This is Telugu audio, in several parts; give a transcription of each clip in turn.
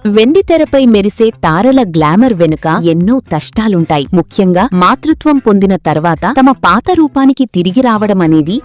వెండితెరపై మెరిసే తారల గ్లామర్ వెనుక ఎన్నో కష్టాలుంటాయి. ముఖ్యంగా మాతృత్వం పొందిన తర్వాత తమ పాత రూపానికి తిరిగి రావడమనేది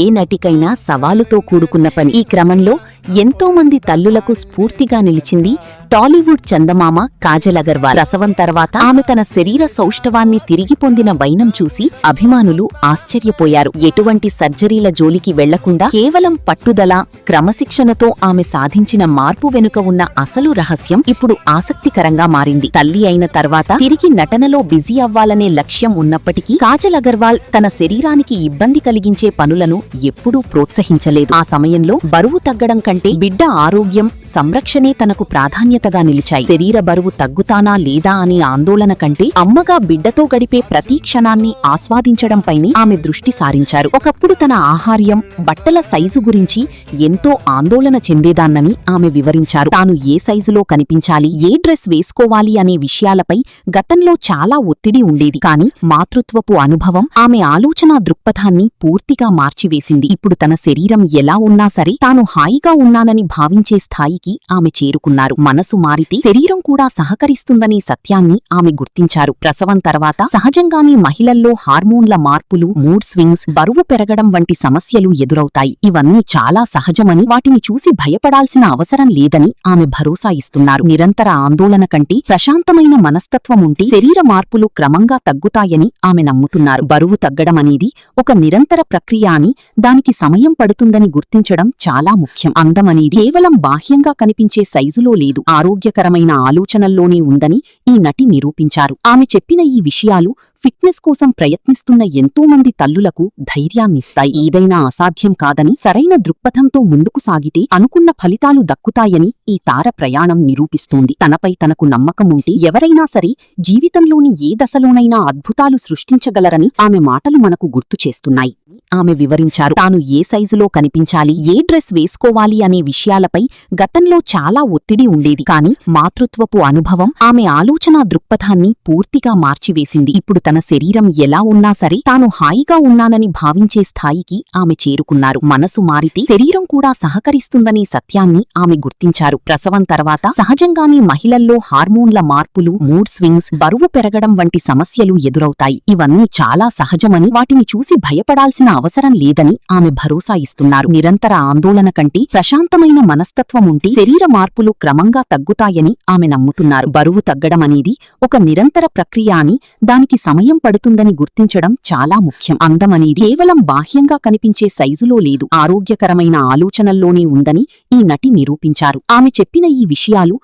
ఏ నటికైనా సవాలుతో కూడుకున్న పని. ఈ క్రమంలో ఎంతో మంది తల్లులకు స్ఫూర్తిగా నిలిచింది టాలీవుడ్ చందమామ కాజల్ అగర్వాల్. ప్రసవం తర్వాత ఆమె తన శరీర సౌష్ఠవాన్ని తిరిగి పొందిన వైనం చూసి అభిమానులు ఆశ్చర్యపోయారు. ఎటువంటి సర్జరీల జోలికి వెళ్లకుండా కేవలం పట్టుదల, క్రమశిక్షణతో ఆమె సాధించిన మార్పు వెనుక ఉన్న అసలు రహస్యం ఇప్పుడు ఆసక్తికరంగా మారింది. తల్లి అయిన తర్వాత తిరిగి నటనలో బిజీ అవ్వాలనే లక్ష్యం ఉన్నప్పటికీ కాజల్ అగర్వాల్ తన శరీరానికి ఇబ్బంది కలిగించే పనులను ఎప్పుడూ ప్రోత్సహించలేదు. ఆ సమయంలో బరువు తగ్గడం కంటే బిడ్డ ఆరోగ్యం, సంరక్షణే తనకు ప్రాధాన్యతగా నిలిచాయి. శరీర బరువు తగ్గుతానా లేదా అనే ఆందోళన కంటే అమ్మగా బిడ్డతో గడిపే ప్రతి క్షణాన్ని ఆస్వాదించడంపైనే ఆమె దృష్టి సారించారు. ఒకప్పుడు తన ఆహార్యం, బట్టల సైజు గురించి ఎంతో ఆందోళన చెందేదాన్నని ఆమె వివరించారు. తాను ఏ సైజులో కనిపించాలి, ఏ డ్రెస్ వేసుకోవాలి అనే విషయాలపై గతంలో చాలా ఒత్తిడి ఉండేది. కాని మాతృత్వపు అనుభవం ఆమె ఆలోచనా దృక్పథాన్ని పూర్తిగా మార్చివేసింది. ఇప్పుడు తన శరీరం ఎలా ఉన్నా సరే తాను హాయిగా ఉన్నానని భావించే స్థాయికి ఆమె చేరుకున్నారు. మనసు మారితే శరీరం కూడా సహకరిస్తుందనే సత్యాన్ని ఆమె గుర్తించారు. ప్రసవం తర్వాత సహజంగానే మహిళల్లో హార్మోన్ల మార్పులు, మూడ్ స్వింగ్స్, బరువు పెరగడం వంటి సమస్యలు ఎదురవుతాయి. ఇవన్నీ చాలా సహజమని, వాటిని చూసి భయపడాల్సిన అవసరం లేదని ఆమె భరోసా ఇస్తున్నారు. నిరంతర ఆందోళన కంటే ప్రశాంతమైన మనస్తత్వం ఉంటే శరీర మార్పులు క్రమంగా తగ్గుతాయని ఆమె నమ్ముతున్నారు. బరువు తగ్గడం అనేది ఒక నిరంతర ప్రక్రియ అని, దానికి సమయం పడుతుందని గుర్తించడం చాలా ముఖ్యం. అందమనేది కేవలం బాహ్యంగా కనిపించే సైజులో లేదు, ఆరోగ్యకరమైన ఆలోచనల్లోనే ఉందని ఈ నటి నిరూపించారు. ఆమె చెప్పిన ఈ విషయాలు ఫిట్నెస్ కోసం ప్రయత్నిస్తున్న ఎంతోమంది తల్లులకు ధైర్యాన్నిస్తాయి. ఏదైనా అసాధ్యం కాదని, సరైన దృక్పథంతో ముందుకు సాగితే అనుకున్న ఫలితాలు దక్కుతాయని ఈ తార ప్రయాణం నిరూపిస్తోంది. తనపై తనకు నమ్మకం ఉంటే ఎవరైనా సరే జీవితంలోని ఏ దశలోనైనా అద్భుతాలు సృష్టించగలరని ఆమె మాటలు మనకు గుర్తు చేస్తున్నాయి. ఆమె వివరించారు, తాను ఏ సైజులో కనిపించాలి, ఏ డ్రెస్ వేసుకోవాలి అనే విషయాలపై గతంలో చాలా ఒత్తిడి ఉండేది. కాని మాతృత్వపు అనుభవం ఆమె ఆలోచనా దృక్పథాన్ని పూర్తిగా మార్చివేసింది. ఇప్పుడు తన శరీరం ఎలా ఉన్నా సరే తాను హాయిగా ఉన్నానని భావించే స్థాయికి ఆమె చేరుకున్నారు. మనసు మారితే శరీరం కూడా సహకరిస్తుందనే సత్యాన్ని ఆమె గుర్తించారు. ప్రసవం తర్వాత సహజంగానే మహిళల్లో హార్మోన్ల మార్పులు, మూడ్ స్వింగ్స్, బరువు పెరగడం వంటి సమస్యలు ఎదురవుతాయి. ఇవన్నీ చాలా సహజమని, వాటిని చూసి భయపడాల్సిన అవసరం లేదని ఆమె భరోసా ఇస్తున్నారు. నిరంతర ఆందోళన కంటే ప్రశాంతమైన మనస్తత్వం ఉంటే శరీర మార్పులు క్రమంగా తగ్గుతాయని ఆమె నమ్ముతున్నారు. బరువు తగ్గడం అనేది ఒక నిరంతర ప్రక్రియ అని, దానికి సమయం పడుతుందని గుర్తించడం చాలా ముఖ్యం. అందమనేది కేవలం బాహ్యంగా కనిపించే సైజులో లేదు, ఆరోగ్యకరమైన ఆలోచనల్లోనే ఉందని ఈ నటి నిరూపించారు. ఆమె చెప్పిన ఈ విషయాలు